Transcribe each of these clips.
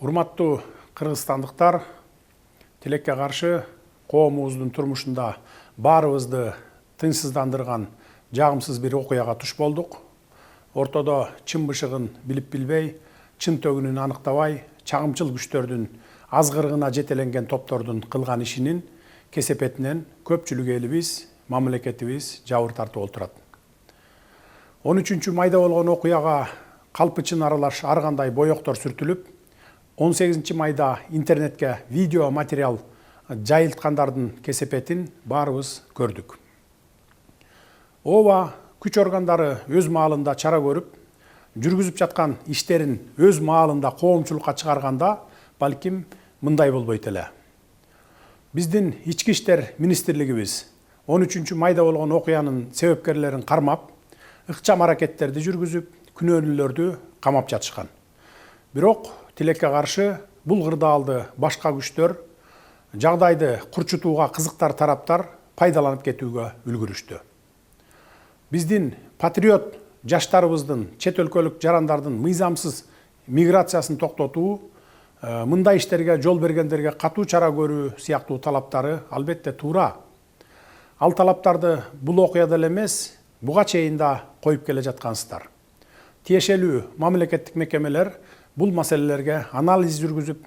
Урматтуу кыргызстандыктар, тилекке каршы коомубуздун турмушунда баарыбызды тынчсыздандырган жагымсыз бир окуяга туш болдук. Ортодо чын бышыгын билип билбей, чын төгүнүн аныктабай, чагымчыл күчтөрдүн азгырыгына жетеленген топтордун кылган ишинин кесепетинен көпчүлүк элибиз, мамлекетибиз жабыр тартып отурат. 13 майда болгон окуяга калпычын аралаш ар кандай боектор сүртүлүп, 18 майда интернетке видео материал жайылткандардын кесепетин баарыбыз көрдүк. Ооба күч органдары өз маалында чара көрүп, жүргүзүп жаткан иштерин өз маалында коомчулукка чыгарганда, балким мындай болбойт эле. Биздин ички иштер министрлигибиз 13 майда болгон окуянын себепкерлерин кармап, ыкчам аракеттерди жүргүзүп, күнөөлүүлөрдү камап жатышкан. Бирок тилекке каршы бул кырдаалды башка күчтөр жагдайды курчутууга кызыктар тараптар пайдаланып кетүүгө үлгүрүштү. Биздин патриот жаштарыбыздын чет өлкөлүк жарандардын мыйзамсыз миграциясын токтотуу, мындай иштерге жол бергендерге катуу чара көрүү сыяктуу талаптары албетте туура. Ал талаптарды бул окуяда эле эмес, буга чейин да коюп келе жаткансыздар. Тиешелүү мамлекеттик мекемелер бул маселелерге анализ жүргүзүп,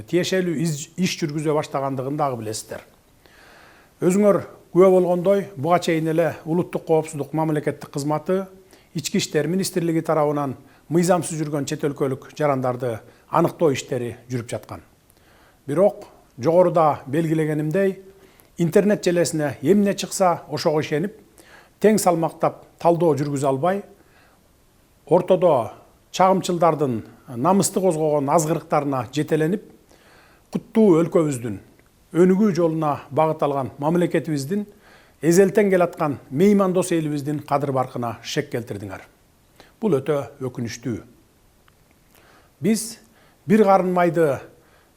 тиешелүү иш жүргүзө баштагандыгын дагы билесиздер. Өзүңөр күбө болгондой, буга чейин эле улуттук коопсуздук мамлекеттик кызматы ички иштер министрлиги тарабынан мыйзамсыз жүргөн чет өлкөлүк жарандарды аныктоо иштери жүрүп жаткан. Бирок жогоруда белгилегенимдей, интернет желесине эмне чыкса ошого ишенип, тең салмактап талдоо жүргүзө албай, ортодо чагымчылдардын намысты козгогон азгырыктарына жетеленип, куттуу өлкөбүздүн өнүгүү жолуна багыт алган мамлекетибиздин эзелтен келаткан меймандос элибиздин кадыр баркына шек келтирдиңер. Бул өтө өкүнүчтүү. Биз бир карын майды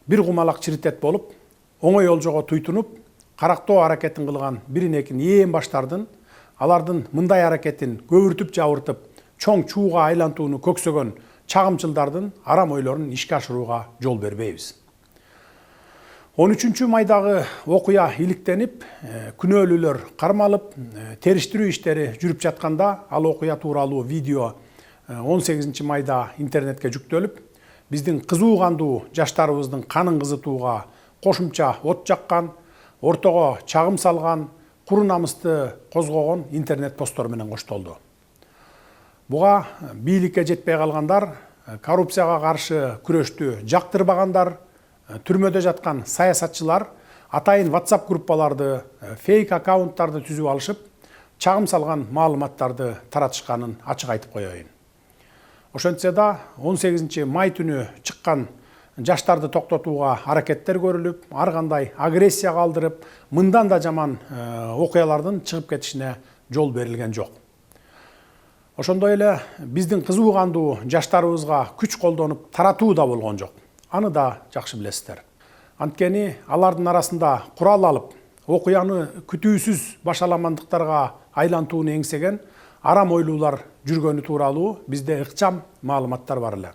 бир кумалак чиритет болуп, оңой олжого туйтунуп, карактоо аракетин кылган бирин экин ээн баштардын, алардын мындай аракетин көбүртүп жабыртып, чоң чууга айлантууну көксөгөн чагымчылдардын арам ойлорун ишке ашырууга жол бербейбиз. 13 майдагы окуя иликтенип, күнөөлүүлөр кармалып, териштирүү иштери жүрүп жатканда, ал окуя тууралуу видео 18 майда интернетке жүктөлүп, биздин кызуу кандуу жаштарыбыздын канын кызытууга кошумча от жаккан, ортого чагым салган, куру намысты козгогон интернет посттор менен коштолду. Буга бийликке жетпей калгандар, коррупцияга каршы күрөштү жактырбагандар, түрмөдө жаткан саясатчылар атайын WhatsApp группаларды, фейк аккаунттарды түзүп алышып, чагым салган маалыматтарды таратышканын ачык айтып коеюн. Ошентсе да 18 май түнү чыккан жаштарды токтотууга аракеттер көрүлүп, ар кандай агрессия калтырып, мындан да жаман окуялардын чыгып кетишине жол берилген жок. Ошондой эле биздин кызуу кандуу жаштарыбызга күч колдонуп таратуу да болгон жок. Аны да жакшы билесиздер. Анткени алардын арасында курал алып, окуяны күтүүсүз башаламандыктарга айлантууну эңсеген арам ойлуулар жүргөнү тууралуу бизде ыкчам маалыматтар бар эле.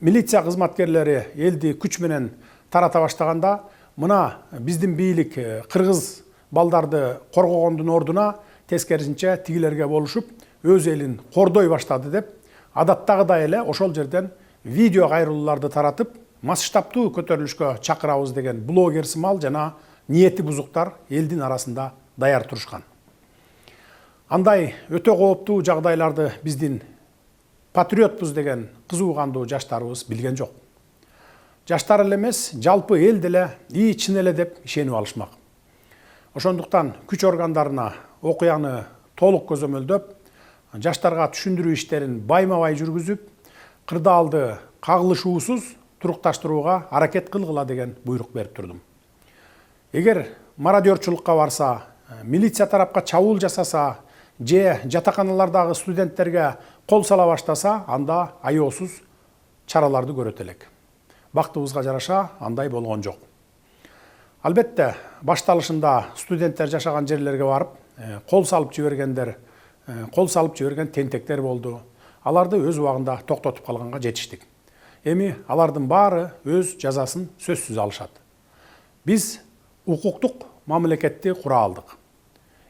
Милиция кызматкерлери элди күч менен тарата баштаганда, мына биздин бийлик кыргыз балдарды коргогондун ордуна тескерисинче тигилерге болушуп, өз элин кордой баштады деп, адаттагыдай эле ошол жерден видео кайрылууларды таратып, масштабтуу көтөрүлүшкө чакырабыз деген блогер сымал жана ниети бузуктар элдин арасында даяр турушкан. Андай өтө кооптуу жагдайларды биздин патриотпуз деген кызуу кандуу жаштарыбыз билген жок. Жаштар эле эмес, жалпы эл деле чын эле деп ишенип алышмак. Ошондуктан күч органдарына окуяны толук көзөмөлдөп, жаштарга түшүндүрүү иштерин байма-бай жүргүзүп, кырдаалды кагылышуусуз турукташтырууга аракет кылгыла деген буйрук берип турдум. Эгер мародерчулукка барса, милиция тарапка чабуул жасаса, же жатаканалардагы студенттерге кол сала баштаса, анда аеосуз чараларды көрөт элек. Бактыбызга жараша андай болгон жок. Албетте, башталышында студенттер жашаган жерлерге барып, кол салып жиберген тентектер болду. Аларды өз убагында токтотуп калганга жетиштик. эми алардын баары өз жазасын сөзсүз алышат. Биз укуктук мамлекетти кура алдык.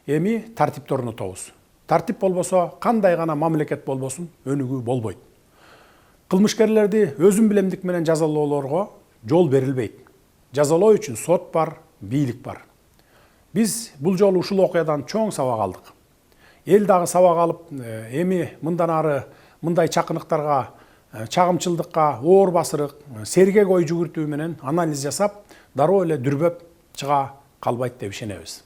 Эми тартипти орнотобуз. Тартип болбосо кандай гана мамлекет болбосун өнүгүү болбойт. Кылмышкерлерди өзүн билемдик менен жазалоолорго жол берилбейт. Жазалоо үчүн сот бар, бийлик бар. Биз бул жолу ушул окуядан чоң сабак алдык. Эл дагы сабак алып, эми мындан ары мындай чакыныктарга, чагымчылдыкка, оор басырык, сергек ой жүгүртүү менен анализ жасап, дароо эле дүрбөп чыга калбайт деп ишенебиз.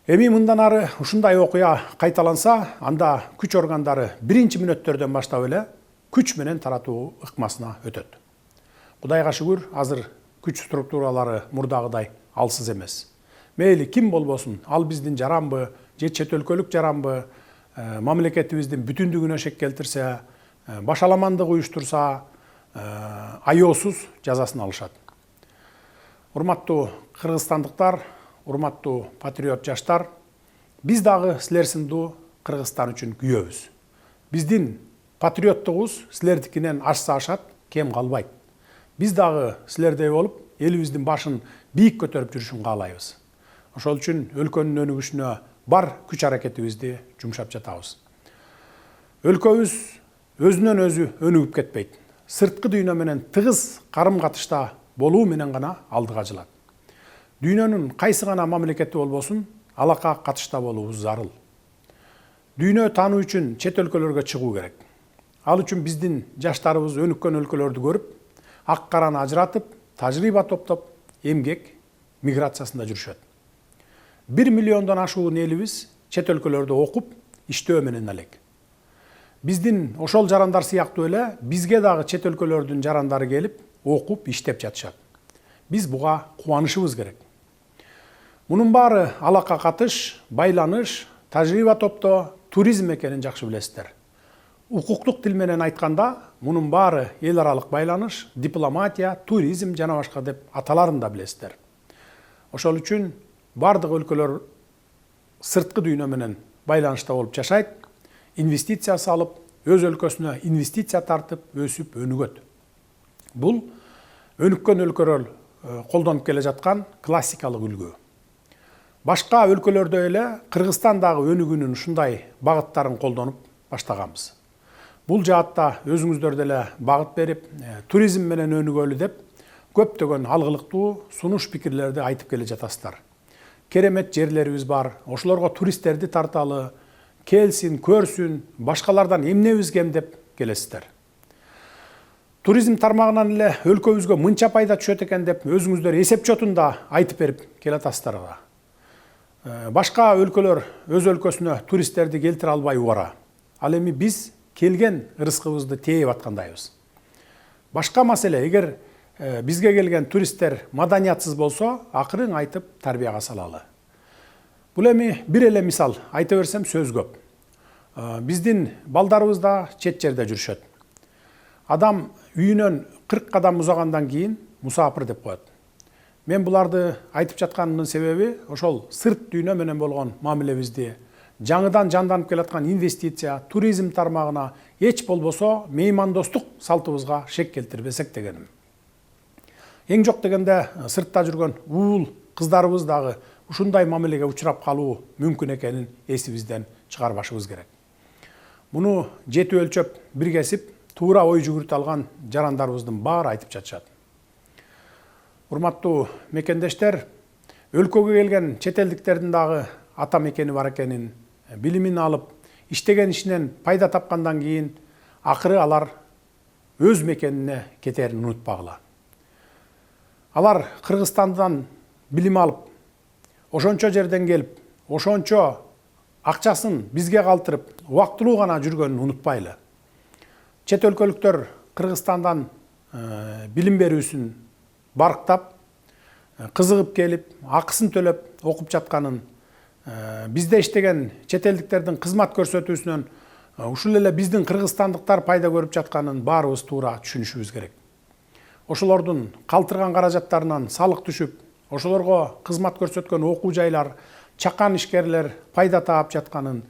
Эми мындан ары ушундай окуя кайталанса, анда күч органдары биринчи мүнөттөрдөн баштап эле күч менен таратуу ыкмасына өтөт. Кудайга шүгүр, азыр күч структуралары мурдагыдай алсыз эмес. Мейли ким болбосун, ал биздин жаранбы, же чет өлкөлүк жаранбы, мамлекетибиздин бүтүндүгүнө шек келтирсе, башаламандык уюштурса, аяосуз жазасын алышат. Урматтуу кыргызстандыктар, урматтуу патриот жаштар, биз дагы силер сындуу Кыргызстан үчүн күйөбүз. Биздин патриоттугубуз силердикинен ашса ашат, кем калбайт. Биз дагы силердей болуп, элибиздин башын бийик көтөрүп жүрүшүн каалайбыз. Ошол үчүн өлкөнүн өнүгүшүнө бар күч аракетибизди жумшап жатабыз. Өлкөбүз өзүнөн өзү өнүгүп кетпейт. Сырткы дүйнө менен тыгыз карым-катышта болуу менен гана алдыга жылат. Дүйнөнүн кайсы гана мамлекети болбосун, алака катышта болуубуз зарыл. Дүйнө таануу үчүн чет өлкөлөргө чыгуу керек. Ал үчүн биздин жаштарыбыз өнүккөн өлкөлөрдү көрүп, ак караны ажыратып, тажрыйба топтоп, эмгек миграциясында жүрүшөт. 1 миллиондон ашуун элибиз чет өлкөлөрдө окуп, иштөө менен элек. Биздин ошол жарандар сыяктуу эле бизге дагы чет өлкөлөрдүн жарандары келип, окуп, иштеп жатышат. Биз буга кубанышыбыз керек. Мунун баары алака катыш, байланыш, тажрыйба топтоо, туризм экенин жакшы билесиздер. Укуктук тил менен айтканда, мунун баары эл аралык байланыш, дипломатия, туризм жана башка деп аталарын да билесиздер. Ошол үчүн бардык өлкөлөр сырткы дүйнө менен байланышта болуп жашайт, инвестиция салып, өз өлкөсүнө инвестиция тартып, өсүп, өнүгөт. Бул өнүккөн өлкөлөр колдонуп келе жаткан классикалык үлгү. Башка өлкөлөрдө эле Кыргызстан дагы өнүгүүнүн ушундай багыттарын колдонуп баштаганбыз. Бул жаатта өзүңүздөр деле багыт берип, туризм менен өнүгөлү деп көптөгөн алгылыктуу сунуш пикирлерди айтып келе жатасыздар. Керемет жерлерибиз бар, ошолорго туристтерди тарталы, келсин, көрсүн, башкалардан эмнебиз кем деп келесиздер. Туризм тармагынан эле өлкөбүзгө мынча пайда түшөт экен деп өзүңүздөр эсеп чотунда айтып берип келатасыздар. Башка өлкөлөр өз өлкөсүнө туристтерди келтире албай убара. Ал эми биз келген ырыскыбызды тээп аткандайбыз. Башка маселе, эгер бизге келген туристтер маданиятсыз болсо, акырын айтып тарбияга салалы. Бул эми бир эле мисал айта берсем сөз көп. Биздин балдарыбыз да чет жерде жүрүшөт. Адам үйүнөн 40 кадам узагандан кийин мусапыр деп коет. Мен буларды айтып жатканымдын себеби ошол сырт дүйнө менен болгон мамилебизди, жаңыдан жанданып келаткан инвестиция, туризм тармагына эч болбосо меймандостук салтыбызга шек келтирбесек дегеним. Эң жок дегенде сыртта жүргөн уул кыздарыбыз дагы ушундай мамилеге учурап калуу мүмкүн экенин эсибизден чыгарбашыбыз керек. Муну жети өлчөп, бир кесип, туура ой жүгүртө алган жарандарыбыздын баары айтып жатышат. Урматтуу мекендештер, өлкөгө келген чет элдиктердин дагы ата мекени бар экенин, билимин алып, иштеген ишинен пайда тапкандан кийин акыры алар өз мекенине кетерин унутпагыла. Алар Кыргызстандан билим алып, ошончо жерден келип, ошончо акчасын бизге калтырып, убактылуу гана жүргөнүн унутпайлы. Чет өлкөлүктөр Кыргызстандан билим берүүсүн барктап, кызыгып келип, акысын төлөп окуп жатканын, бизде иштеген чет элдиктердин кызмат көрсөтүүсүнөн ушул эле биздин кыргызстандыктар пайда көрүп жатканын баарыбыз туура түшүнүшүбүз керек. Ошолордун калтырган каражаттарынан салык түшүп, ошолорго кызмат көрсөткөн окуу жайлар, чакан ишкерлер пайда таап жатканын,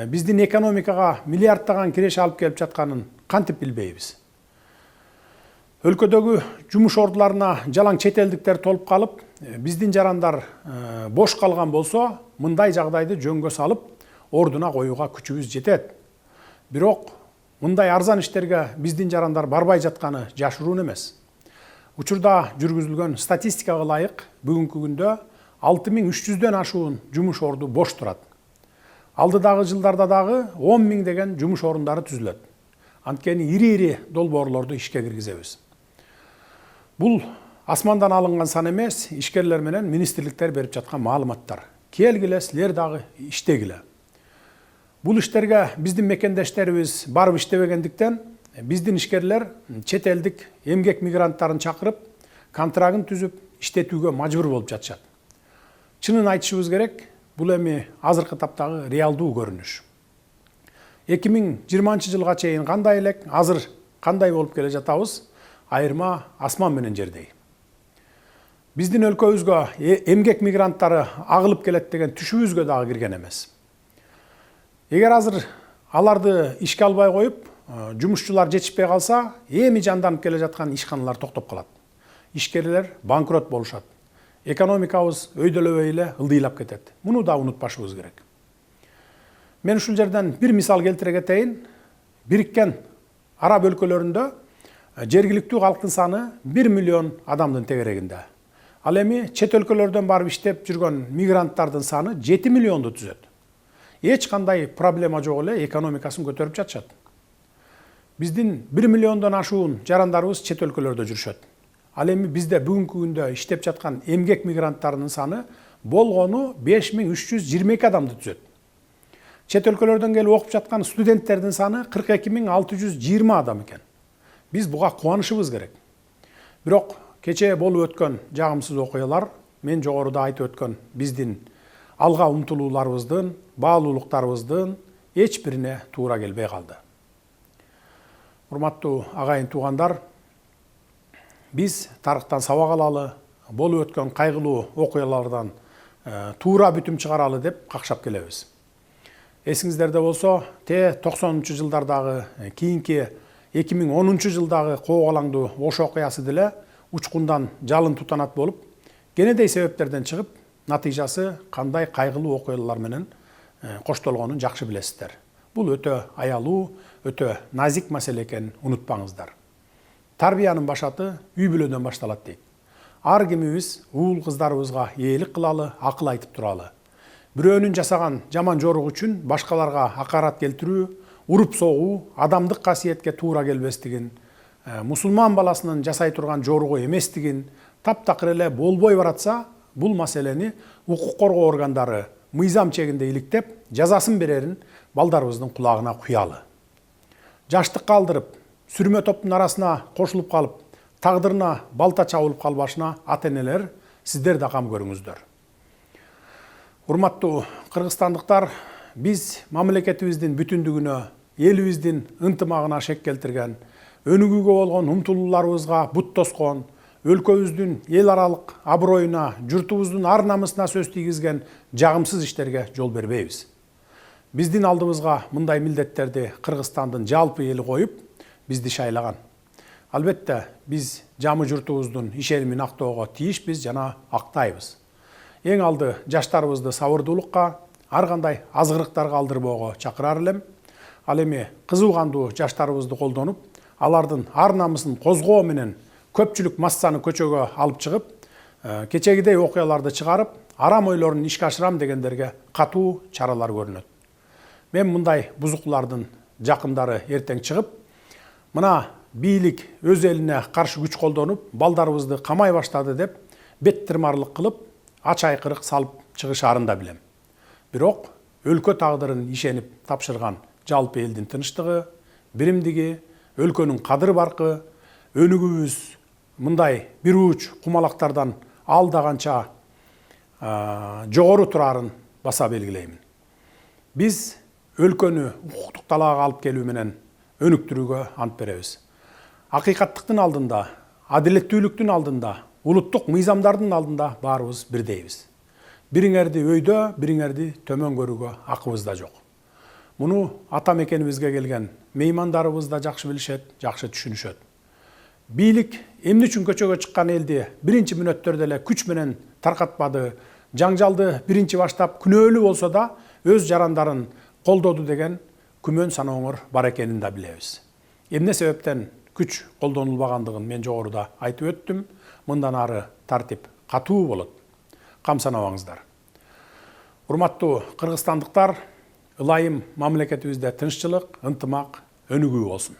биздин экономикага миллиарддаган киреше алып келип жатканын кантип билбейбиз? Өлкөдөгү жумуш ордуларына жалаң чет элдиктер толуп калып, биздин жарандар бош калган болсо, мындай жагдайды жөнгө салып, ордуна коюуга күчүбүз жетет. Бирок мындай арзан иштерге биздин жарандар барбай жатканы жашыруун эмес. Учурда жүргүзүлгөн статистикага ылайык, бүгүнкү күндө 6300дөн ашуун жумуш орду бош турат. Алдыдагы жылдарда дагы 10 000 деген жумуш орундары түзүлөт. Анткени ири-ири долбоорлорду ишке киргизебиз. Бул асмандан алынган сан эмес, ишкерлер менен министрликтер берип жаткан маалыматтар. Келгиле, силер дагы иштегиле. Бул иштерге биздин мекендештерибиз барып иштебегендиктен, биздин ишкерлер чет элдик эмгек мигранттарын чакырып, контрагын түзүп, иштетүүгө мажбур болуп жатышат. Чынын айтышыбыз керек, бул эми азыркы таптагы реалдуу көрүнүш. 2020 жылга чейин кандай элек, азыр кандай болуп келе жатабыз, айырма асман менен жердей. Биздин өлкөбүзгө эмгек мигранттары агылып келет деген түшүбүзгө дагы кирген эмес. Эгер азыр аларды ишке албай коюп, жумушчулар жетишпей калса, эми жанданып келе жаткан ишканалар токтоп калат. Ишкерлер банкрот болушат. Экономикабыз өйдөлөбөй эле ылдыйлап кетет. Муну да унутпашыбыз керек. Мен ушул жерден бир мисал келтире кетейин. Бириккен Араб өлкөлөрүндө жергиликтүү калктын саны 1 миллион адамдын тегерегинде. Ал эми чет өлкөлөрдөн барып иштеп жүргөн мигранттардын саны 7 миллионду түзөт. Эч кандай проблема жок эле экономикасын көтөрүп жатышат. Биздин 1 миллиондон ашуун жарандарыбыз чет өлкөлөрдө жүрүшөт. Ал эми бизде бүгүнкү күндө иштеп жаткан эмгек мигранттарынын саны болгону 5322 адамды түзөт. Чет өлкөлөрдөн келип окуп жаткан студенттердин саны 42620 адам экен. Биз буга кубанышыбыз керек. Бирок кечээ болуп өткөн жагымсыз окуялар, мен жогоруда айтып өткөн биздин алга умтулууларыбыздын, баалуулуктарыбыздын эч бирине туура келбей калды. Урматтуу агайын туугандар, биз тарыхтан сабак алалы, болуп өткөн кайгылуу окуялардан туура бүтүм чыгаралы деп какшап келебиз. Эсиңиздерде болсо, 90-жылдардагы, кийинки 2010 жылдагы коогалаңдуу Ош окуясы деле учкундан жалын тутанат болуп, кенедей себептерден чыгып, натыйжасы кандай кайгылуу окуялар менен коштолгонун жакшы билесиздер. Бул өтө аялуу, өтө назик маселе экенин унутпаңыздар. Тарбиянын башаты үй бүлөдөн башталат дейт. Ар кимибиз уул кыздарыбызга ээлик кылалы, акыл айтып туралы. Бирөөнүн жасаган жаман жорук үчүн башкаларга акарат келтирүү, уруп согуу адамдык касиетке туура келбестигин, мусулман баласынын жасай турган жоругу эместигин таптакыр эле болбой баратса, бул маселени укук коргоо органдары мыйзам чегинде иликтеп, жазасын берерин балдарыбыздын кулагына куялы. Жаштыкка алдырып, сүрмө топтун арасына кошулуп калып, тагдырына балта чабылып калбашына ата-энелер сиздер да кам көрүңүздөр. Урматтуу кыргызстандыктар, биз мамлекетибиздин бүтүндүгүнө, элибиздин ынтымагына шек келтирген, өнүгүүгө болгон умтулууларыбызга бут тоскон, өлкөбүздүн эл аралык аброюна, журтубуздун ар намысына сөз тийгизген жагымсыз иштерге жол бербейбиз. Биздин алдыбызга мындай милдеттерди Кыргызстандын жалпы эли коюп, бизди шайлаган. Албетте, биз жамы журтубуздун ишенимин актоого тийишпиз жана актайбыз. Эң алды жаштарыбызды сабырдуулукка, ар кандай азгырыктарга алдырбоого чакырар элем. Ал эми кызуу кандуу жаштарыбызды колдонуп, алардын ар намысын козгоо менен көпчүлүк массаны көчөгө алып чыгып, кечегидей окуяларды чыгарып, арам ойлорун ишке ашырам дегендерге катуу чаралар көрүнөт. Мен мындай бузуклардын жакындары эртең чыгып, мына бийлик өз элине каршы күч колдонуп, балдарыбызды камай баштады деп бет тырмарлык кылып, ач айкырык салып чыгышарын да билем. Бирок өлкө тагдырын ишенип тапшырган жалпы элдин тынчтыгы, биримдиги, өлкөнүн кадыр баркы, өнүгүүбүз мындай бир уч кумалактардан алда канча жогору турарын баса белгилеймин. Биз өлкөнү укуктук талаага алып келүү менен өнүктүрүүгө ант беребиз. Акыйкаттыктын алдында, адилеттүүлүктүн алдында, улуттук мыйзамдардын алдында баарыбыз бирдейбиз. Бириңерди өйдө, бириңерди төмөн көрүүгө акыбыз да жок. Муну ата мекенибизге келген меймандарыбыз да жакшы билишет, жакшы түшүнүшөт. бийлик эмне үчүн көчөгө чыккан элди биринчи мүнөттөрдө эле күч менен таркатпады, жаңжалды биринчи баштап күнөөлүү болсо да өз жарандарын колдоду деген күмөн санооңор бар экенин да билебиз. Эмне себептен күч колдонулбагандыгын мен жогоруда айтып өттүм. Мындан ары тартип катуу болот. Кам санабаңыздар. Урматтуу кыргызстандыктар, ылайым мамлекетибизде тынччылык, ынтымак өнүгүү болсун.